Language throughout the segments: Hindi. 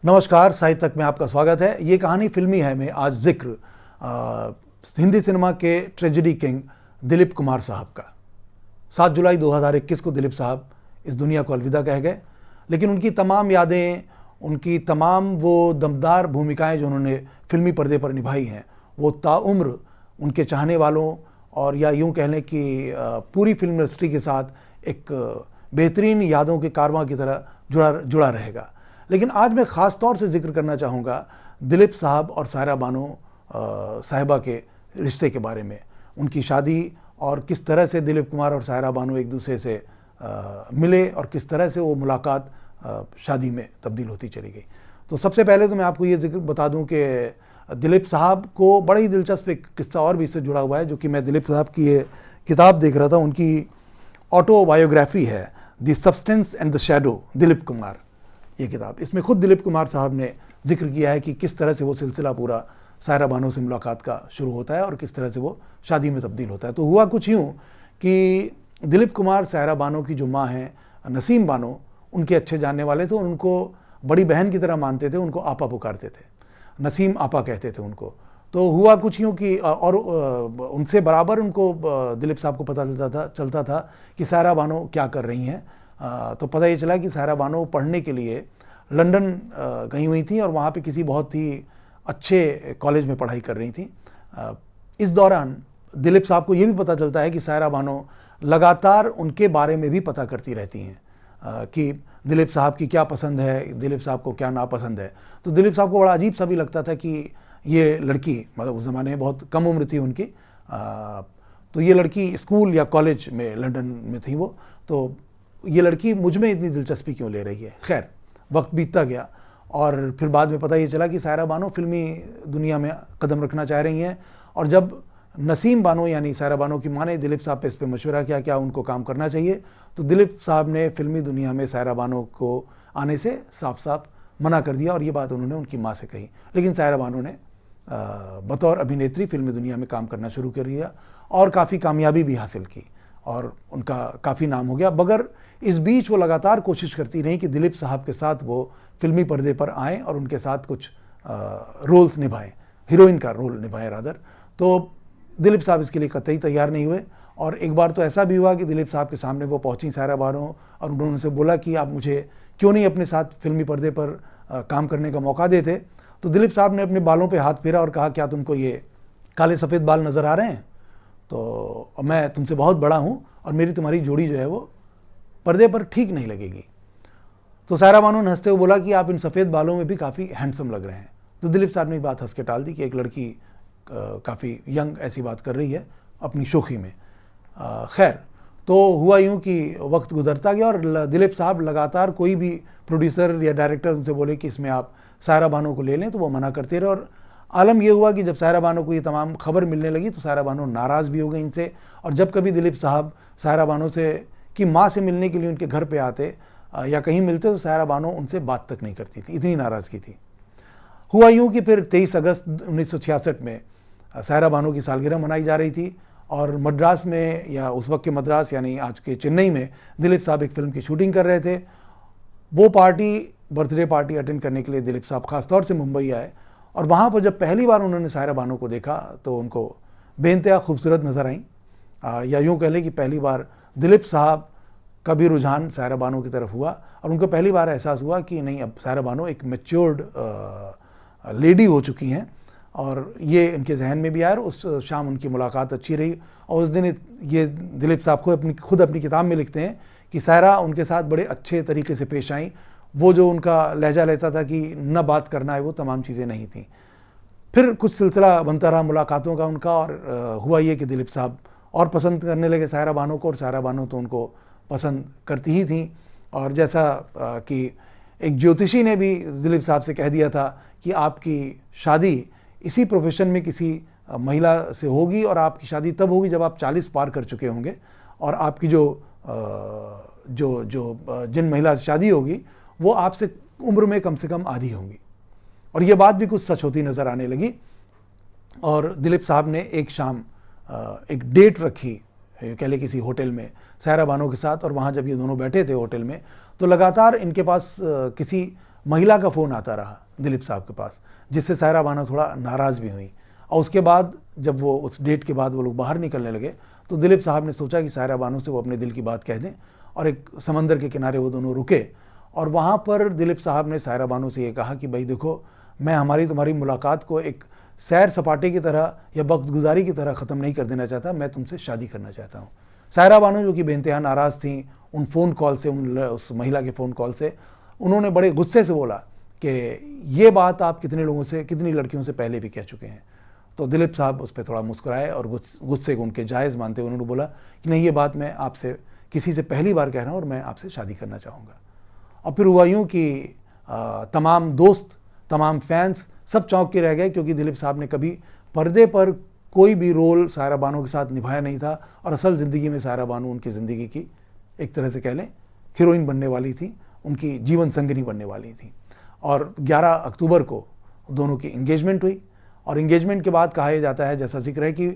नमस्कार, साहित्य तक में आपका स्वागत है। ये कहानी फिल्मी है में आज जिक्र हिंदी सिनेमा के ट्रेजेडी किंग दिलीप कुमार साहब का। 7 जुलाई 2021 को दिलीप साहब इस दुनिया को अलविदा कह गए, लेकिन उनकी तमाम यादें, उनकी तमाम वो दमदार भूमिकाएं जो उन्होंने फिल्मी पर्दे पर निभाई हैं, वो ताउम्र उनके चाहने वालों और या यूँ कह लें कि पूरी फिल्म इंडस्ट्री के साथ एक बेहतरीन यादों के कारवां की तरह जुड़ा रहेगा। लेकिन आज मैं ख़ास तौर से जिक्र करना चाहूँगा दिलीप साहब और सायरा बानो साहिबा के रिश्ते के बारे में, उनकी शादी और किस तरह से दिलीप कुमार और सायरा बानो एक दूसरे से मिले और किस तरह से वो मुलाकात शादी में तब्दील होती चली गई। तो सबसे पहले तो मैं आपको ये जिक्र बता दूं कि दिलीप साहब को बड़ा ही दिलचस्प एक किस्सा और भी इससे जुड़ा हुआ है, जो कि मैं दिलीप साहब की ये किताब देख रहा था, उनकी ऑटोबायोग्राफी है the substance and the shadow Dilip Kumar, ये किताब। इसमें खुद दिलीप कुमार साहब ने जिक्र किया है कि किस तरह से वो सिलसिला पूरा सायरा बानो से मुलाकात का शुरू होता है और किस तरह से वो शादी में तब्दील होता है। तो हुआ कुछ यूँ कि दिलीप कुमार सायरा बानो की जो माँ हैं नसीम बानो, उनके अच्छे जानने वाले थे, उनको बड़ी बहन की तरह मानते थे, उनको आपा पुकारते थे, नसीम आपा कहते थे उनको। तो हुआ कुछ यूँ कि और उनसे बराबर उनको दिलीप साहब को पता चलता था कि सायरा बानो क्या कर रही हैं। तो पता ये चला कि सायरा बानो पढ़ने के लिए लंदन गई हुई थी और वहाँ पे किसी बहुत ही अच्छे कॉलेज में पढ़ाई कर रही थी। इस दौरान दिलीप साहब को ये भी पता चलता है कि सायरा बानो लगातार उनके बारे में भी पता करती रहती हैं कि दिलीप साहब की क्या पसंद है, दिलीप साहब को क्या नापसंद है। तो दिलीप साहब को बड़ा अजीब सा भी लगता था कि ये लड़की, मतलब उस ज़माने में बहुत कम उम्र थी उनकी, तो ये लड़की स्कूल या कॉलेज में लंदन में थी वो, तो ये लड़की मुझ में इतनी दिलचस्पी क्यों ले रही है। खैर, वक्त बीतता गया और फिर बाद में पता ये चला कि सायरा बानो फिल्मी दुनिया में कदम रखना चाह रही हैं। और जब नसीम बानो यानी सायरा बानो की माँ ने दिलीप साहब पे इस पर मशवरा किया क्या उनको काम करना चाहिए, तो दिलीप साहब ने फिल्मी दुनिया में सायरा बानो को आने से साफ साफ मना कर दिया और ये बात उन्होंने उनकी माँ से कही। लेकिन सायरा बानो ने बतौर अभिनेत्री फिल्मी दुनिया में काम करना शुरू कर दिया और काफ़ी कामयाबी भी हासिल की और उनका काफ़ी नाम हो गया। मगर इस बीच वो लगातार कोशिश करती रही कि दिलीप साहब के साथ वो फिल्मी पर्दे पर आएँ और उनके साथ कुछ रोल्स निभाएं, हीरोइन का रोल निभाएं रादर। तो दिलीप साहब इसके लिए कतई तैयार नहीं हुए और एक बार तो ऐसा भी हुआ कि दिलीप साहब के सामने वो पहुंची सायरा बानो और उन्होंने उनसे बोला कि आप मुझे क्यों नहीं अपने साथ फिल्मी पर्दे पर काम करने का मौका देते। तो दिलीप साहब ने अपने बालों पर हाथ फेरा और कहा क्या तुमको ये काले सफ़ेद बाल नज़र आ रहे हैं, तो मैं तुमसे बहुत बड़ा हूँ और मेरी तुम्हारी जोड़ी जो है वो पर्दे पर ठीक नहीं लगेगी। तो सायरा बानो ने हंसते हुए बोला कि आप इन सफ़ेद बालों में भी काफ़ी हैंडसम लग रहे हैं। तो दिलीप साहब ने बात हंस के टाल दी कि एक लड़की काफ़ी यंग ऐसी बात कर रही है अपनी शोखी में। खैर, तो हुआ यूँ कि वक्त गुजरता गया और दिलीप साहब लगातार कोई भी प्रोड्यूसर या डायरेक्टर उनसे बोले कि इसमें आप सायरा बानो को ले लें, तो वो मना करते रहे। और आलम ये हुआ कि जब सायरा बानो को ये तमाम खबर मिलने लगी तो सायरा बानो नाराज़ भी हो गई इनसे, और जब कभी दिलीप साहब सायरा बानो से की माँ से मिलने के लिए उनके घर पे आते या कहीं मिलते तो सायरा बानो उनसे बात तक नहीं करती थी, इतनी नाराज़गी थी। हुआ यूँ कि फिर 23 अगस्त 1966 में सायरा बानो की सालगिरह मनाई जा रही थी और मद्रास में, या उस वक्त के मद्रास यानी आज के चेन्नई में, दिलीप साहब एक फ़िल्म की शूटिंग कर रहे थे। वो पार्टी, बर्थडे पार्टी अटेंड करने के लिए दिलीप साहब ख़ासतौर से मुंबई आए और वहाँ पर जब पहली बार उन्होंने सायरा बानो को देखा तो उनको बेइंतहा खूबसूरत नज़र आई, या यूँ कह लें कि पहली बार दिलीप साहब का भी रुझान सायरा बानो की तरफ हुआ और उनको पहली बार एहसास हुआ कि नहीं, अब सायरा बानो एक मैच्योर्ड लेडी हो चुकी हैं। और ये इनके जहन में भी आया और उस शाम उनकी मुलाकात अच्छी रही। और उस दिन ये दिलीप साहब खुद अपनी किताब में लिखते हैं कि सायरा उनके साथ बड़े अच्छे तरीके से पेश आई। वो जो उनका लहजा लेता था कि न बात करना है, वो तमाम चीज़ें नहीं थी। फिर कुछ सिलसिला बनता रहा मुलाकातों का उनका और हुआ ये कि दिलीप साहब और पसंद करने लगे सायरा बानो को और सायरा बानो तो उनको पसंद करती ही थी। और जैसा कि एक ज्योतिषी ने भी दिलीप साहब से कह दिया था कि आपकी शादी इसी प्रोफेशन में किसी महिला से होगी और आपकी शादी तब होगी जब आप 40 पार कर चुके होंगे और आपकी जिन महिला से शादी होगी वो आपसे उम्र में कम से कम आधी होंगी। और ये बात भी कुछ सच होती नज़र आने लगी और दिलीप साहब ने एक शाम एक डेट रखी, कह लें किसी होटल में सायरा बानो के साथ, और वहाँ जब ये दोनों बैठे थे होटल में तो लगातार इनके पास किसी महिला का फ़ोन आता रहा दिलीप साहब के पास, जिससे सायरा बानो थोड़ा नाराज़ भी हुई। और उसके बाद जब वो उस डेट के बाद वो लोग बाहर निकलने लगे तो दिलीप साहब ने सोचा कि सायरा बानो से वो अपने दिल की बात कह दें, और एक समंदर के किनारे वो दोनों रुके। और वहाँ पर दिलीप साहब ने सायरा बानो से ये कहा कि भाई देखो, मैं हमारी तुम्हारी मुलाकात को एक सैर सपाटे की तरह या वक्त गुजारी की तरह ख़त्म नहीं कर देना चाहता, मैं तुमसे शादी करना चाहता हूँ। सायरा बानो जो कि बेइंतहा नाराज़ थी उन फ़ोन कॉल से, उस महिला के फ़ोन कॉल से, उन्होंने बड़े गुस्से से बोला कि ये बात आप कितने लोगों से, कितनी लड़कियों से पहले भी कह चुके हैं। तो दिलीप साहब उस पर थोड़ा मुस्कुराए और गुस्से को उनके जायज़ मानते हुए उन्होंने बोला कि नहीं, ये बात मैं आपसे किसी से पहली बार कह रहा हूँ और मैं आपसे शादी करना चाहूँगा। और फिर हुआ यूँ कि तमाम दोस्त, तमाम फैंस सब चौंक के रह गए, क्योंकि दिलीप साहब ने कभी पर्दे पर कोई भी रोल सायरा बानो के साथ निभाया नहीं था, और असल ज़िंदगी में सायरा बानो उनकी ज़िंदगी की एक तरह से कह लें हीरोइन बनने वाली थी, उनकी जीवन संगिनी बनने वाली थी। और 11 अक्टूबर को दोनों की इंगेजमेंट हुई, और इंगेजमेंट के बाद कहा जाता है, जैसा जिक्र है, कि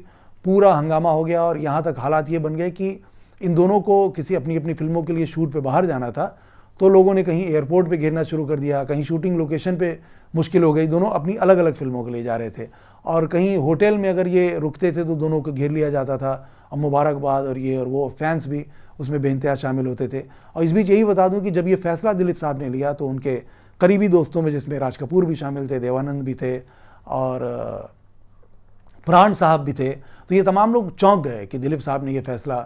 पूरा हंगामा हो गया और यहाँ तक हालात ये बन गए कि इन दोनों को किसी अपनी अपनी फिल्मों के लिए शूट पे बाहर जाना था, तो लोगों ने कहीं एयरपोर्ट पे घेरना शुरू कर दिया, कहीं शूटिंग लोकेशन पे मुश्किल हो गई, दोनों अपनी अलग अलग फिल्मों के लिए जा रहे थे, और कहीं होटल में अगर ये रुकते थे तो दोनों को घेर लिया जाता था, और मुबारकबाद और ये और वो, फैंस भी उसमें बेइंतहा शामिल होते थे। और इस बीच यही बता दूं कि जब ये फैसला दिलीप साहब ने लिया तो उनके करीबी दोस्तों में, जिसमें राज कपूर भी शामिल थे, देवानंद भी थे और प्राण साहब भी थे, तो ये तमाम लोग चौंक गए कि दिलीप साहब ने ये फैसला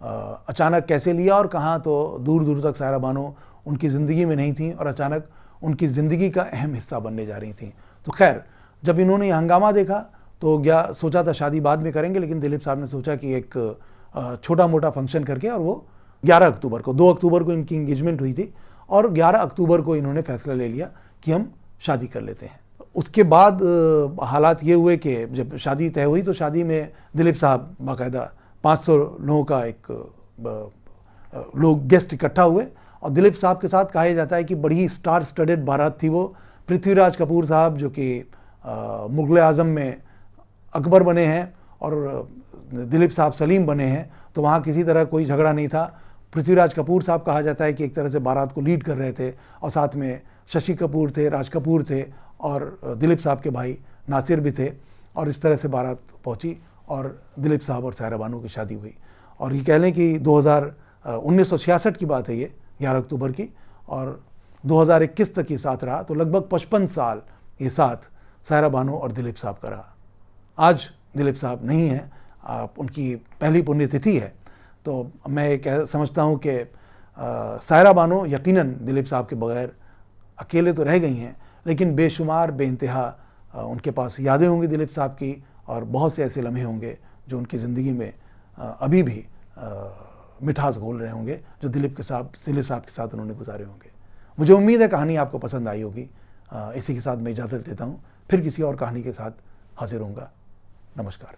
अचानक कैसे लिया, और कहाँ तो दूर दूर तक सायरा बानो उनकी ज़िंदगी में नहीं थी और अचानक उनकी ज़िंदगी का अहम हिस्सा बनने जा रही थी। तो खैर, जब इन्होंने ये हंगामा देखा तो सोचा था शादी बाद में करेंगे, लेकिन दिलीप साहब ने सोचा कि एक छोटा मोटा फंक्शन करके, और वो 11 अक्टूबर को, 2 अक्टूबर को इनकी इंगेजमेंट हुई थी और 11 अक्टूबर को इन्होंने फैसला ले लिया कि हम शादी कर लेते हैं। उसके बाद हालात ये हुए कि जब शादी तय हुई तो शादी में दिलीप साहब बाकायदा 500 लोगों का एक लोग गेस्ट इकट्ठा हुए, और दिलीप साहब के साथ कहा जाता है कि बड़ी स्टार स्टडेड बारात थी वो। पृथ्वीराज कपूर साहब जो कि मुग़ल आज़म में अकबर बने हैं और दिलीप साहब सलीम बने हैं, तो वहाँ किसी तरह कोई झगड़ा नहीं था। पृथ्वीराज कपूर साहब कहा जाता है कि एक तरह से बारात को लीड कर रहे थे, और साथ में शशि कपूर थे, राज कपूर थे, और दिलीप साहब के भाई नासिर भी थे, और इस तरह से बारात पहुंची और दिलीप साहब और सायरा बानो की शादी हुई। और ये कह लें कि 1966 की बात है ये, 11 अक्टूबर की, और 2021 तक ये साथ रहा, तो लगभग 55 साल ये साथ सायरा बानो और दिलीप साहब का रहा। आज दिलीप साहब नहीं हैं, उनकी पहली पुण्यतिथि है, तो मैं समझता हूँ कि सायरा बानो यकीनन दिलीप साहब के बगैर अकेले तो रह गई हैं, लेकिन बेशुमार बेइंतहा उनके पास यादें होंगी दिलीप साहब की, और बहुत से ऐसे लम्हे होंगे जो उनकी ज़िंदगी में अभी भी मिठास घोल रहे होंगे, जो दिलीप साहब के साथ उन्होंने गुजारे होंगे। मुझे उम्मीद है कहानी आपको पसंद आई होगी। इसी के साथ मैं इजाज़त देता हूँ, फिर किसी और कहानी के साथ हाजिर होऊंगा। नमस्कार।